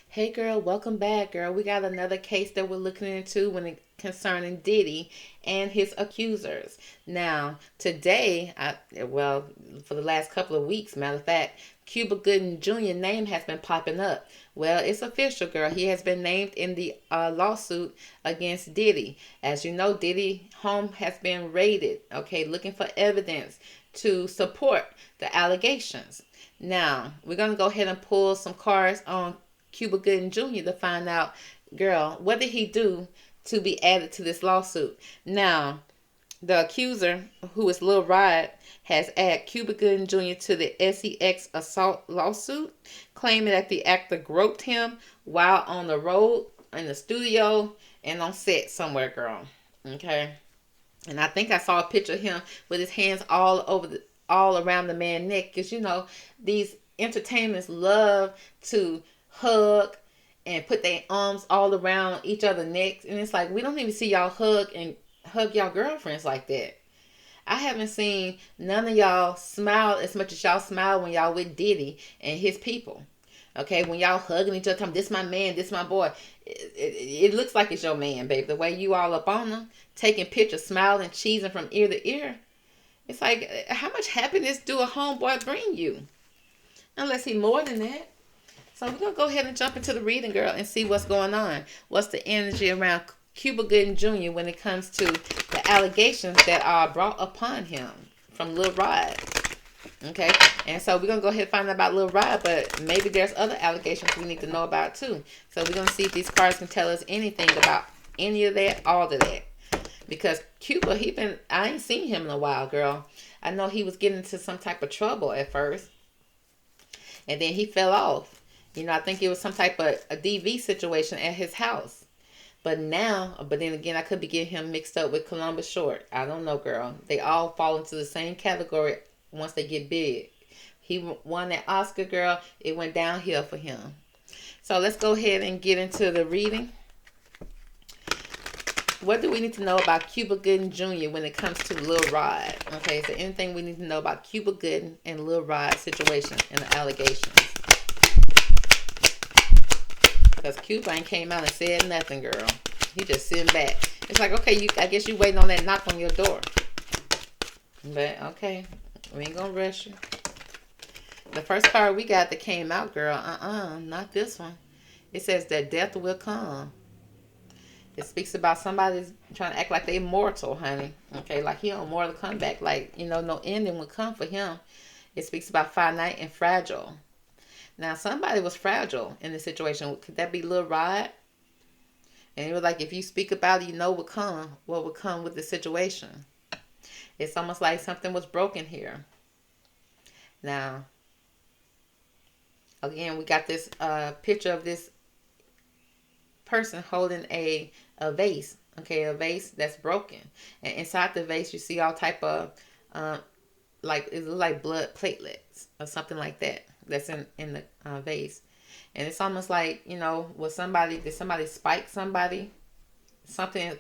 Hey girl, welcome back, girl. We got another case that we're looking into when it concerning Diddy and his accusers. Now, today, well, for the last couple of weeks, matter of fact, Cuba Goodings Jr. name has been popping up. Well, it's official, girl. He has been named in the lawsuit against Diddy. As you know, Diddy home has been raided. Okay, looking for evidence to support the allegations. Now, we're gonna go ahead and pull some cards on Cuba Gooding Jr. to find out, girl, what did he do to be added to this lawsuit? Now, the accuser, who is Lil Rod, has added Cuba Gooding Jr. to the SEX assault lawsuit, claiming that the actor groped him while on the road, in the studio, and on set somewhere, girl. Okay. And I think I saw a picture of him with his hands all around the man's neck, because these entertainers love to hug and put their arms all around each other's necks, and it's like we don't even see y'all hug y'all girlfriends like that. I haven't seen none of y'all smile as much as y'all smile when y'all with Diddy and his people. Okay, when y'all hugging each other, this my man, this my boy. It looks like it's your man, baby. The way you all up on them, taking pictures, smiling, cheesing from ear to ear. It's like, how much happiness do a homeboy bring you? Unless he more than that. So we're gonna go ahead and jump into the reading, girl, and see what's going on. What's the energy around Cuba Gooding Jr. when it comes to the allegations that are brought upon him from Lil Rod? Okay, and so we're gonna go ahead and find out about Lil Rod, but maybe there's other allegations we need to know about too. So we're gonna see if these cards can tell us anything about any of that, all of that. Because Cuba, I ain't seen him in a while, girl. I know he was getting into some type of trouble at first, and then he fell off. I think it was some type of a DV situation at his house. But then again, I could be getting him mixed up with Columbus Short. I don't know, girl. They all fall into the same category once they get big. He won that Oscar, girl. It went downhill for him. So let's go ahead and get into the reading. What do we need to know about Cuba Gooding Jr. when it comes to Lil Rod? Okay, is there anything we need to know about Cuba Gooding and Lil Rod's situation and the allegations? Because Cuba ain't came out and said nothing, girl. He just sitting back. It's like, okay, I guess you waiting on that knock on your door. But, okay, we ain't gonna rush you. The first card we got that came out, girl, not this one. It says that death will come. It speaks about somebody's trying to act like they immortal, honey. Okay, like he on mortal comeback. Like, no ending will come for him. It speaks about finite and fragile. Now, somebody was fragile in this situation. Could that be Lil Rod? And it was like, if you speak about it, what will come with the situation. It's almost like something was broken here. Now, again, we got this picture of this person holding a vase. Okay, a vase that's broken. And inside the vase, you see all type of, it looks like blood platelets or something like that. That's in the vase, and it's almost like did somebody spike somebody,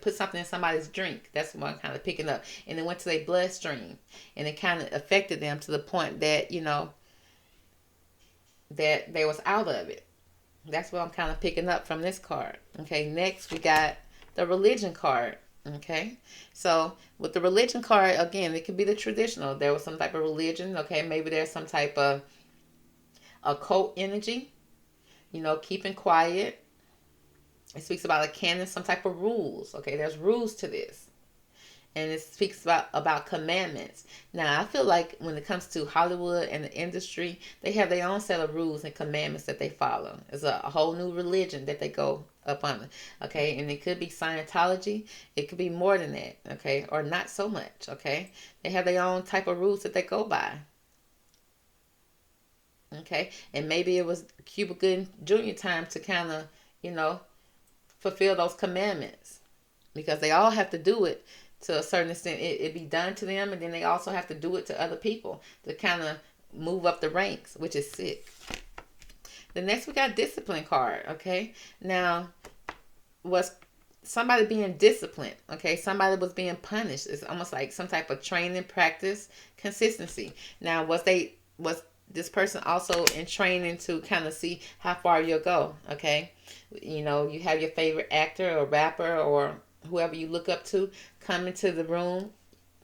put something in somebody's drink? That's what I'm kind of picking up, and it went to their bloodstream, and it kind of affected them to the point that that they was out of it. That's what I'm kind of picking up from this card. Okay, next we got the religion card. Okay, so with the religion card, again, it could be the traditional. There was some type of religion. Okay, maybe there's some type of occult energy, keeping quiet. It speaks about a canon, some type of rules. Okay, there's rules to this. And it speaks about commandments. Now, I feel like when it comes to Hollywood and the industry, they have their own set of rules and commandments that they follow. It's a whole new religion that they go up under. Okay, and it could be Scientology. It could be more than that. Okay, or not so much. Okay, they have their own type of rules that they go by. Okay, and maybe it was Cuba Gooding Jr. time to kind of, fulfill those commandments, because they all have to do it to a certain extent. It be done to them, and then they also have to do it to other people to kind of move up the ranks, which is sick. The next we got discipline card. Okay, now was somebody being disciplined? Okay, somebody was being punished. It's almost like some type of training, practice, consistency. Now was this person also in training to kind of see how far you'll go. Okay, you have your favorite actor or rapper or whoever you look up to come into the room.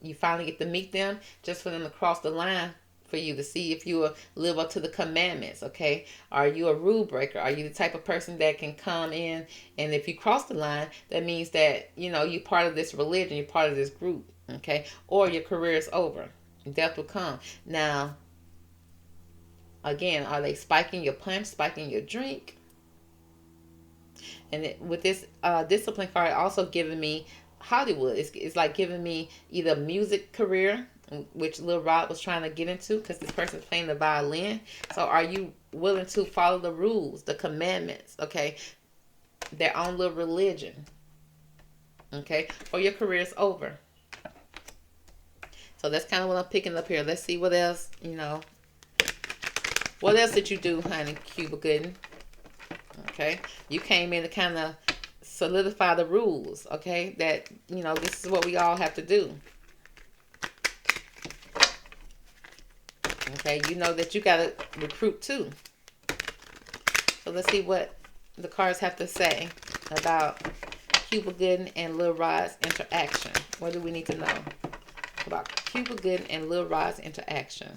You finally get to meet them, just for them to cross the line for you to see if you will live up to the commandments. Okay, are you a rule breaker? Are you the type of person that can come in, and if you cross the line, that means that you're part of this religion, you're part of this group. Okay, or your career is over, death will come. Now, again, are they spiking your punch, spiking your drink? And with this discipline card, also giving me Hollywood. It's like giving me either music career, which Lil Rod was trying to get into, because this person's playing the violin. So are you willing to follow the rules, the commandments, okay? Their own little religion, okay? Or your career is over. So that's kind of what I'm picking up here. Let's see what else, What else did you do, honey, Cuba Gooding? Okay, you came in to kind of solidify the rules. Okay, that this is what we all have to do. Okay, you know that you got to recruit too. So let's see what the cards have to say about Cuba Gooding and Lil Rod's interaction. What do we need to know about Cuba Gooding and Lil Rod's interaction?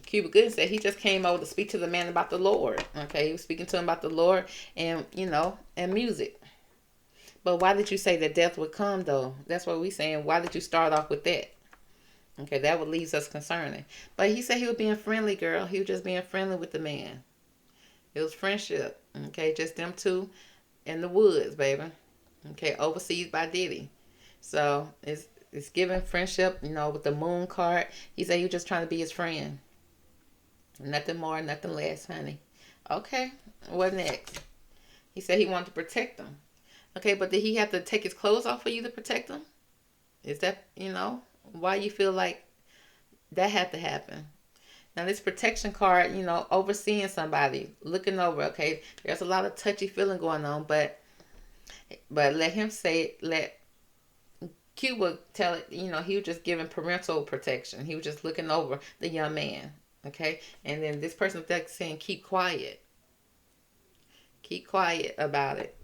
Cuba Gooding said he just came over to speak to the man about the Lord. Okay, he was speaking to him about the Lord and and music. But why did you say that death would come though? That's what we're saying. Why did you start off with that? Okay, that would leave us concerning. But he said he was being friendly, girl. He was just being friendly with the man. It was friendship. Okay, just them two in the woods, baby. Okay, overseas by Diddy. So it's giving friendship, with the moon card. He said he was just trying to be his friend. Nothing more, nothing less, honey. Okay, what next? He said he wanted to protect them. Okay, but did he have to take his clothes off for you to protect them? Is that, why you feel like that had to happen? Now, this protection card, overseeing somebody, looking over, okay, there's a lot of touchy feeling going on, but let Cuba tell it, he was just giving parental protection. He was just looking over the young man. Okay, and then this person that's saying keep quiet about it.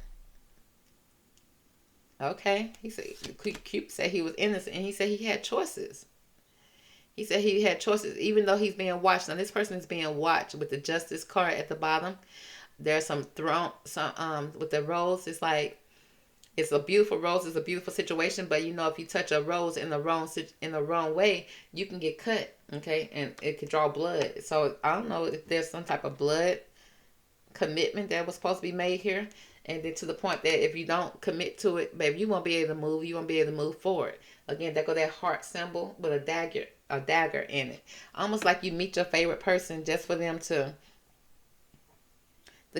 Okay, he said Cube said he was innocent, and he said he had choices. He said he had choices, even though he's being watched. Now this person is being watched with the justice card at the bottom. There's some with the rose. It's like it's a beautiful rose. It's a beautiful situation, but if you touch a rose in the wrong way, you can get cut. Okay, and it could draw blood. So I don't know if there's some type of blood commitment that was supposed to be made here, and then to the point that if you don't commit to it, baby, you won't be able to move. You won't be able to move forward. Again, that heart symbol with a dagger in it, almost like you meet your favorite person just for them to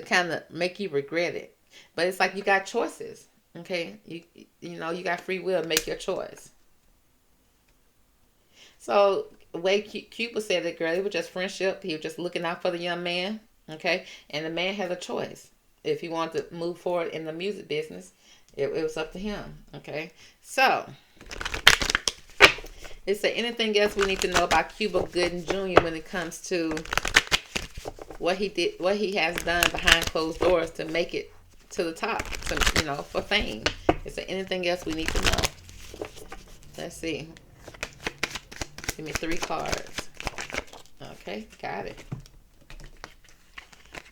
kind of make you regret it. But it's like you got choices. Okay, you got free will to make your choice. So the way Cuba said it, girl, it was just friendship. He was just looking out for the young man. Okay, and the man had a choice. If he wanted to move forward in the music business, it was up to him. Okay, so is there anything else we need to know about Cuba Goodings Jr. when it comes to what he did, what he has done behind closed doors to make it to the top, for fame? Is there anything else we need to know? Let's see. Give me 3 cards. Okay, got it.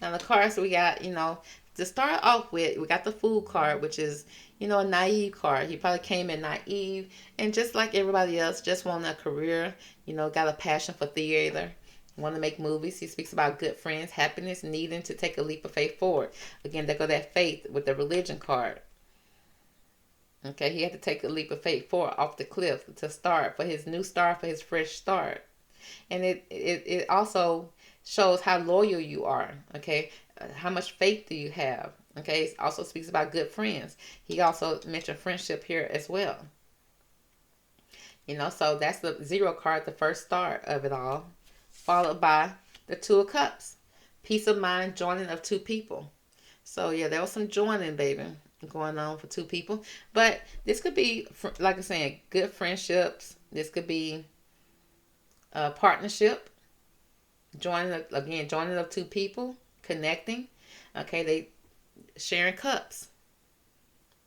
Now the cards we got, to start off with, we got the Fool card, which is, a naive card. He probably came in naive and just like everybody else, just wanted a career, got a passion for theater, want to make movies. He speaks about good friends, happiness, needing to take a leap of faith forward. Again, there go that faith with the religion card. Okay, he had to take a leap of faith forward off the cliff to start, for his new start, for his fresh start. And it also shows how loyal you are. Okay, how much faith do you have? Okay, it also speaks about good friends. He also mentioned friendship here as well. So that's the 0 card, the first start of it all, followed by the 2 of Cups, peace of mind, joining of 2 people. So yeah, there was some joining, baby. going on for two people. But this could be, like I'm saying, good friendships. This could be a partnership. Joining of two people, connecting. Okay, they sharing cups,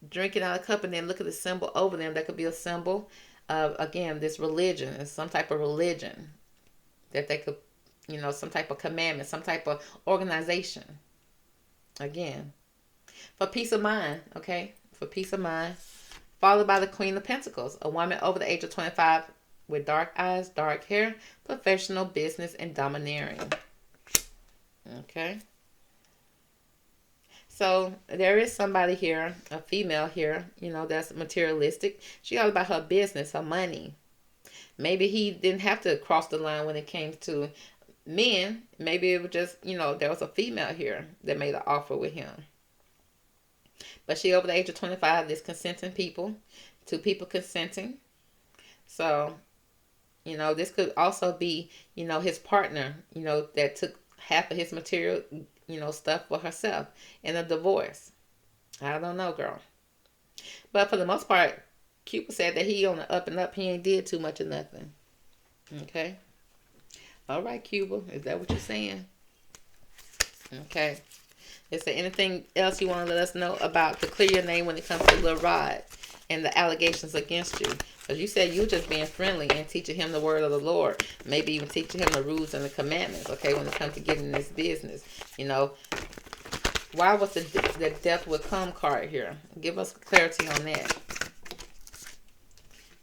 drinking out of a cup, and then look at the symbol over them. That could be a symbol of, again, this religion. It's some type of religion that they could, some type of commandment, some type of organization. Again, for peace of mind, okay? For peace of mind. Followed by the Queen of Pentacles, a woman over the age of 25 with dark eyes, dark hair, professional, business, and domineering. Okay? So there is somebody here, a female here, that's materialistic. She all about her business, her money. Maybe he didn't have to cross the line when it came to men. Maybe it was just, there was a female here that made an offer with him. But she over the age of 25, this consenting people, two people consenting. So, this could also be, his partner, that took half of his material, stuff for herself in a divorce. I don't know, girl. But for the most part, Cuba said that he on the up and up. He ain't did too much of nothing. Okay. All right, Cuba. Is that what you're saying? Okay. Is there anything else you want to let us know about to clear your name when it comes to Lil Rod and the allegations against you? Because you said you just being friendly and teaching him the word of the Lord. Maybe even teaching him the rules and the commandments, okay, when it comes to getting this business. Why was the death would come card here? Give us clarity on that.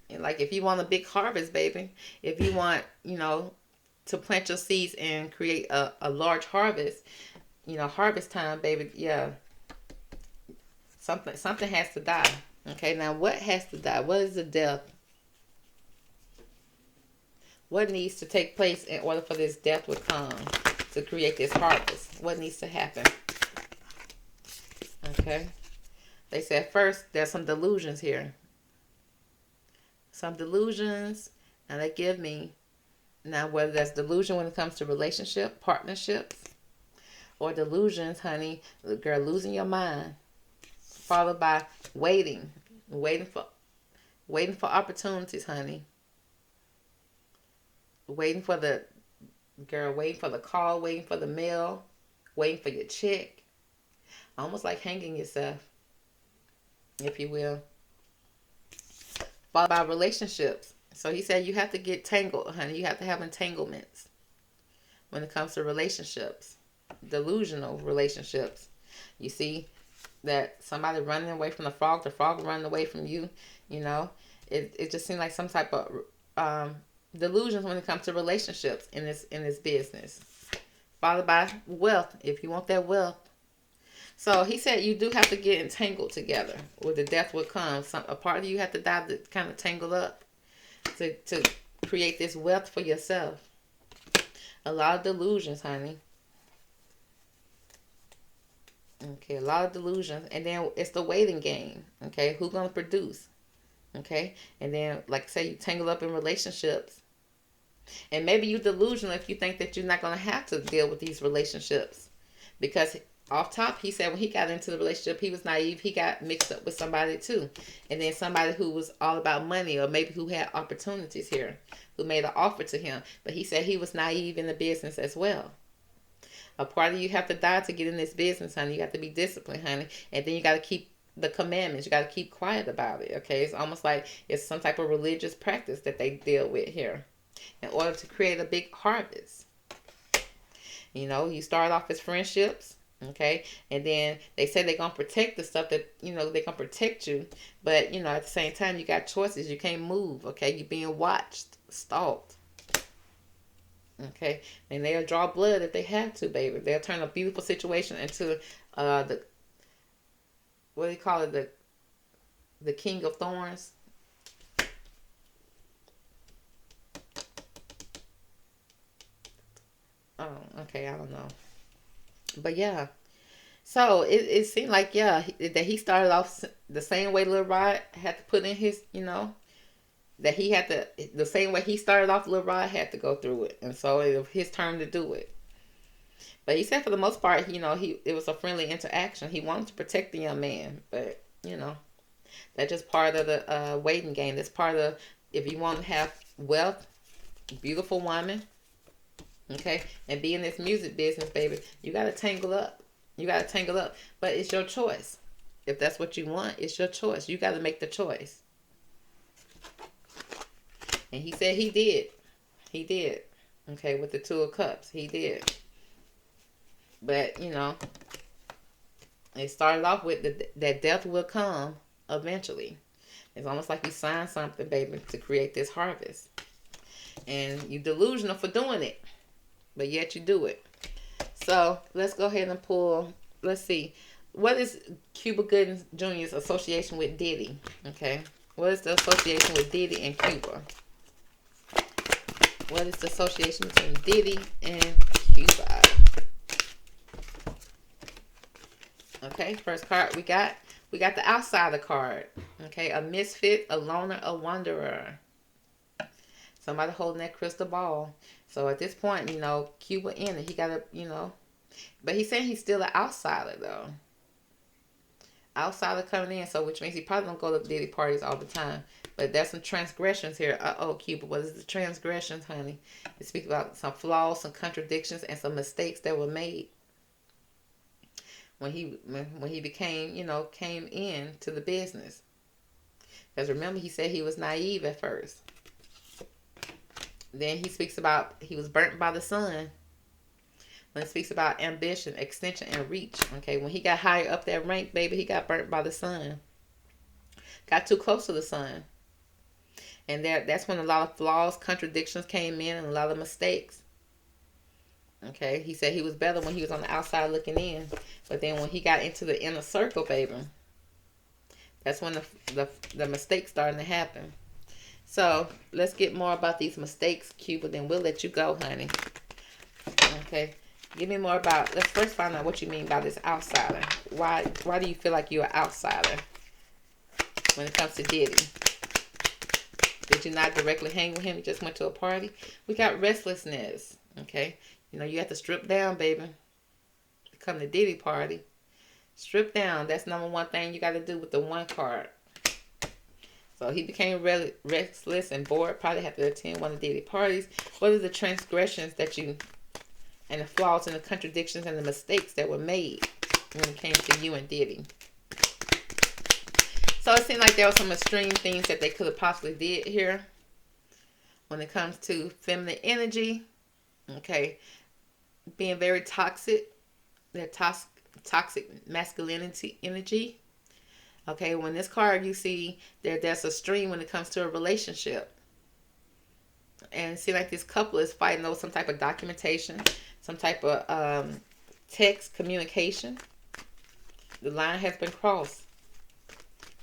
And like, if you want a big harvest, baby, if you want, to plant your seeds and create a large harvest, harvest time, baby, yeah. Something has to die. Okay, now what has to die? What is the death? What needs to take place in order for this death to come to create this harvest? What needs to happen? Okay. They said first, there's some delusions here. Some delusions. Now they give me, now whether that's delusion when it comes to relationship, partnerships, or delusions, honey, girl, losing your mind. Followed by waiting for opportunities, honey. Waiting for the call, waiting for the mail, waiting for your check. Almost like hanging yourself, if you will. Followed by relationships. So he said you have to get tangled, honey. You have to have entanglements when it comes to relationships. Delusional relationships. You see that somebody running away from the frog running away from you. It just seems like some type of delusions when it comes to relationships in this business. Followed by wealth, if you want that wealth. So he said you do have to get entangled together, or the death will come. A part of you have to die to kind of tangle up to create this wealth for yourself. A lot of delusions, honey. Okay, a lot of delusions. And then it's the waiting game. Okay, who's going to produce? Okay, and then, like I say, you tangle up in relationships. And maybe you're delusional if you think that you're not going to have to deal with these relationships. Because off top, he said when he got into the relationship, he was naive. He got mixed up with somebody too. And then somebody who was all about money, or maybe who had opportunities here, who made an offer to him. But he said he was naive in the business as well. A part of you have to die to get in this business, honey. You have to be disciplined, honey. And then you got to keep the commandments. You got to keep quiet about it, okay? It's almost like it's some type of religious practice that they deal with here in order to create a big harvest. You start off as friendships, okay? And then they say they're going to protect the stuff that, they're going to protect you. But, at the same time, you got choices. You can't move, okay? You're being watched, stalked. Okay, and they'll draw blood if they have to, baby. They'll turn a beautiful situation into what do you call it? The King of Thorns. Oh, okay, I don't know, but yeah. So it seemed like that he started off the same way Lil Rod had to put in his that he had to, the same way he started off, Lil Rod had to go through it. And so it was his turn to do it. But he said for the most part, it was a friendly interaction. He wanted to protect the young man, but that's just part of the waiting game. That's part of, if you want to have wealth, beautiful woman, okay, and be in this music business, baby, you got to tangle up. You got to tangle up. But it's your choice. If that's what you want, it's your choice. You got to make the choice. And he said he did. He did. Okay, with the Two of Cups. He did. But, it started off with that death will come eventually. It's almost like you signed something, baby, to create this harvest. And you're delusional for doing it. But yet you do it. So, let's go ahead and pull. Let's see. What is Cuba Goodings Jr.'s association with Diddy? Okay. What is the association with Diddy and Cuba? What is the association between Diddy and Cuba? Okay, first card we got the outsider card. Okay, a misfit, a loner, a wanderer. Somebody holding that crystal ball. So at this point, Cuba in it. He got to, but he's saying he's still an outsider though. Outsider coming in, so which means he probably don't go to Diddy parties all the time. But there's some transgressions here. Cuba, what is the transgressions, honey? It speaks about some flaws, some contradictions, and some mistakes that were made when he became, came in to the business. Because remember, he said he was naive at first. Then he speaks about he was burnt by the sun. When it speaks about ambition, extension, and reach. Okay, when he got higher up that rank, baby, he got burnt by the sun. Got too close to the sun. And that's when a lot of flaws, contradictions came in, and a lot of mistakes. Okay, he said he was better when he was on the outside looking in. But then when he got into the inner circle, baby, that's when the mistakes starting to happen. So, let's get more about these mistakes, Cuba, then we'll let you go, honey. Okay. Give me more about, let's first find out what you mean by this outsider. Why do you feel like you're an outsider when it comes to Diddy? Did you not directly hang with him? You just went to a party? We got restlessness, okay? You have to strip down, baby. Come to Diddy party. Strip down. That's number one thing you got to do with the one card. So he became really restless and bored. Probably have to attend one of Diddy parties. What are the transgressions that you... and the flaws and the contradictions and the mistakes that were made when it came to you and Diddy. So it seemed like there were some extreme things that they could have possibly did here. When it comes to feminine energy. Okay. Being very toxic. That toxic masculinity energy. Okay. When this card you see there's a stream when it comes to a relationship. And it seems like this couple is fighting over some type of documentation. Some type of text communication. The line has been crossed.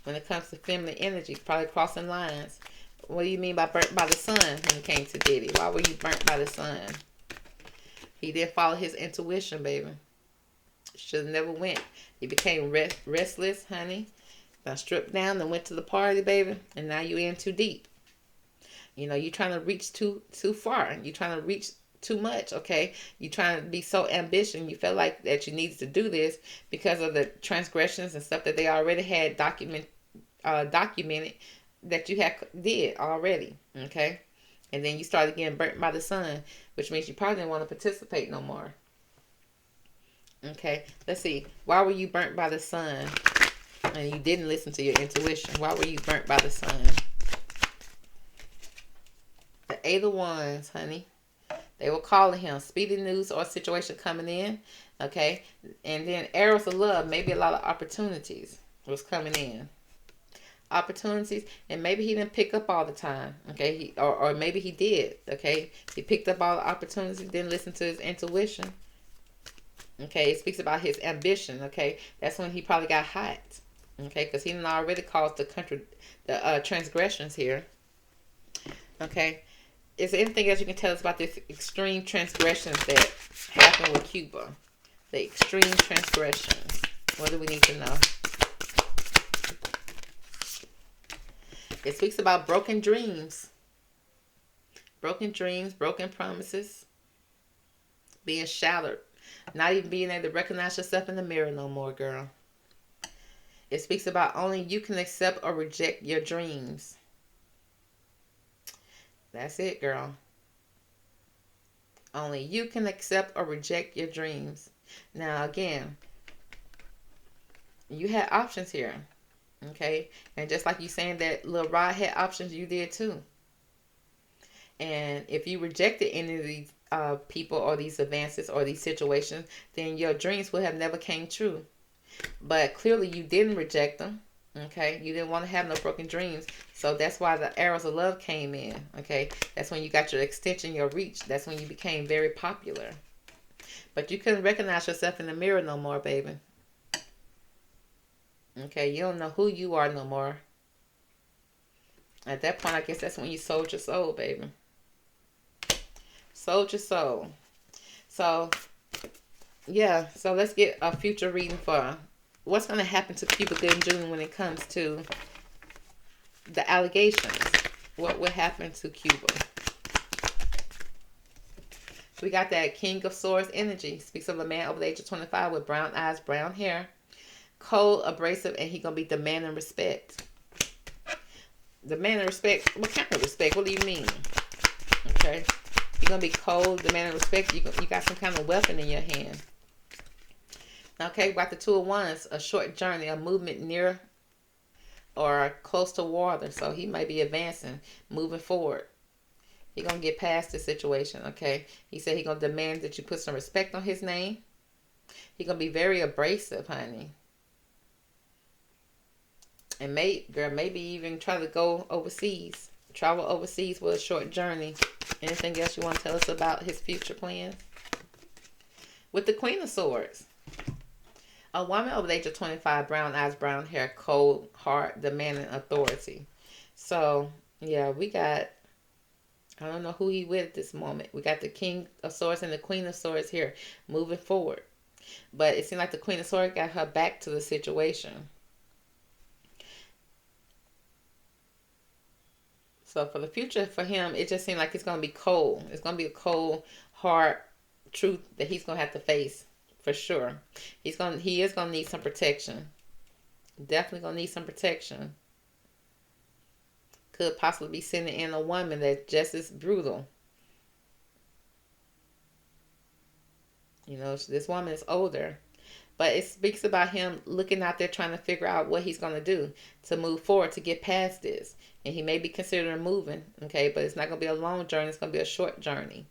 When it comes to feminine energy, probably crossing lines. What do you mean by burnt by the sun when it came to Diddy? Why were you burnt by the sun? He didn't follow his intuition, baby. Should have never went. He became restless, honey. Got stripped down and went to the party, baby. And now you in too deep. You're trying to reach too far. You're trying to reach too much, okay? You're trying to be so ambitious. You felt like that you needed to do this because of the transgressions and stuff that they already had documented that you did already, okay? And then you started getting burnt by the sun, which means you probably didn't want to participate no more. Okay, let's see. Why were you burnt by the sun and you didn't listen to your intuition? Why were you burnt by the sun? The Eight of Wands, honey. They were calling him. Speedy news or situation coming in. Okay. And then arrows of love. Maybe a lot of opportunities was coming in. Opportunities. And maybe he didn't pick up all the time. Okay. Or maybe he did. Okay. He picked up all the opportunities. Didn't listen to his intuition. Okay. It speaks about his ambition. Okay. That's when he probably got hot. Okay. Because he didn't already caused the transgressions here. Okay. Is there anything else you can tell us about this extreme transgressions that happened with Cuba? The extreme transgressions. What do we need to know? It speaks about broken dreams. Broken dreams, broken promises. Being shattered. Not even being able to recognize yourself in the mirror no more, girl. It speaks about only you can accept or reject your dreams. That's it, girl. Only you can accept or reject your dreams. Now, again, you had options here. Okay? And just like you saying that Lil Rod had options, you did too. And if you rejected any of these people or these advances or these situations, then your dreams would have never came true. But clearly you didn't reject them. Okay, you didn't want to have no broken dreams, so that's why the arrows of love came in. Okay, that's when you got your extension, your reach. That's when you became very popular. But you couldn't recognize yourself in the mirror no more, baby. Okay, you don't know who you are no more. At that point, I guess that's when you sold your soul, baby. Sold your soul. So, yeah, so let's get a future reading for what's going to happen to Cuba Goodings Jr. when it comes to the allegations. What would happen to Cuba? We got that King of Swords energy. Speaks of a man over the age of 25 with brown eyes, brown hair, cold, abrasive, and he going to be demanding respect. Demanding respect? What kind of respect? What do you mean? Okay. You're going to be cold, demanding respect. You got some kind of weapon in your hand. Okay, about the Two of Wands, a short journey, a movement near or close to water. So he might be advancing, moving forward. He's going to get past the situation, okay? He said he's going to demand that you put some respect on his name. He's going to be very abrasive, honey. And maybe even try to go overseas. Travel overseas with a short journey. Anything else you want to tell us about his future plans? With the Queen of Swords. A woman over the age of 25, brown eyes, brown hair, cold, hard, demanding authority. So, yeah, we got, I don't know who he with at this moment. We got the King of Swords and the Queen of Swords here moving forward. But it seemed like the Queen of Swords got her back to the situation. So for the future for him, it just seemed like it's going to be cold. It's going to be a cold, hard truth that he's going to have to face for sure. He is going to need some protection. Definitely going to need some protection. Could possibly be sending in a woman that's just as brutal. You know, this woman is older. But it speaks about him looking out there trying to figure out what he's going to do to move forward, to get past this. And he may be considering moving, okay? But it's not going to be a long journey. It's going to be a short journey.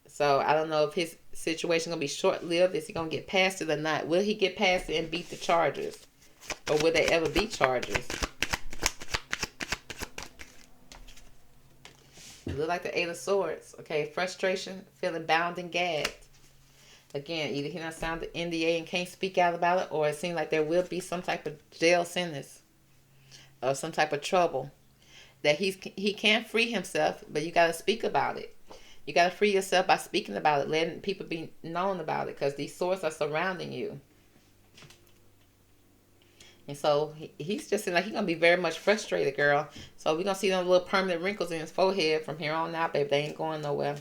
So I don't know if his situation is going to be short-lived. Is he going to get past it or not? Will he get past it and beat the charges? Or will there ever be charges? It looks like the Eight of Swords. Okay, frustration, feeling bound and gagged. Again, either he done signed the NDA and can't speak out about it, or it seems like there will be some type of jail sentence or some type of trouble. That he can't free himself, but you got to speak about it. You got to free yourself by speaking about it, letting people be known about it, because these swords are surrounding you. And so he's just like he's going to be very much frustrated, girl. So we're going to see them little permanent wrinkles in his forehead from here on out, baby. They ain't going nowhere.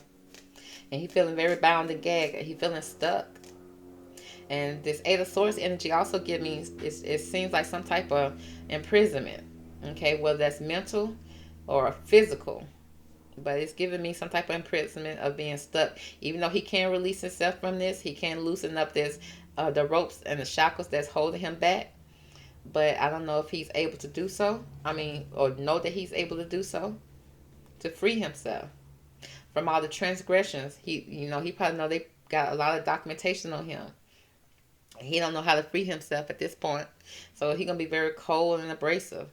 And he's feeling very bound and gagged. He's feeling stuck. And this Eight of Swords energy also gives me, it seems like some type of imprisonment. Okay, whether that's mental or physical. But it's giving me some type of imprisonment of being stuck. Even though he can't release himself from this, he can't loosen up this, the ropes and the shackles that's holding him back. But I don't know if he's able to do so. I mean, or know that he's able to do so. To free himself from all the transgressions. He probably know they got a lot of documentation on him. He don't know how to free himself at this point. So he's going to be very cold and abrasive.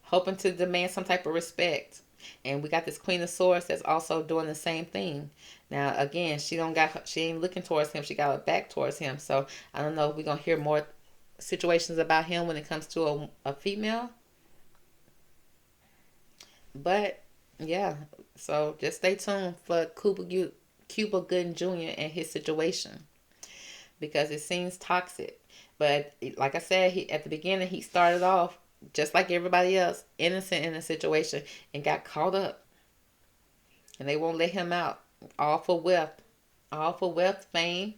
Hoping to demand some type of respect. And we got this Queen of Swords that's also doing the same thing. Now, again, she ain't looking towards him. She got her back towards him. So I don't know if we're going to hear more situations about him when it comes to a female. But yeah, so just stay tuned for Cuba Goodings Jr. and his situation, because it seems toxic. But like I said, at the beginning, he started off just like everybody else, innocent in the situation, and got caught up. And they won't let him out, all for wealth. all for wealth, fame,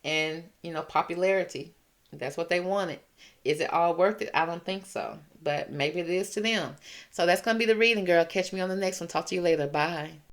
and popularity. That's what they wanted. Is it all worth it? I don't think so, but maybe it is to them. So that's gonna be the reading, girl. Catch me on the next one. Talk to you later. Bye.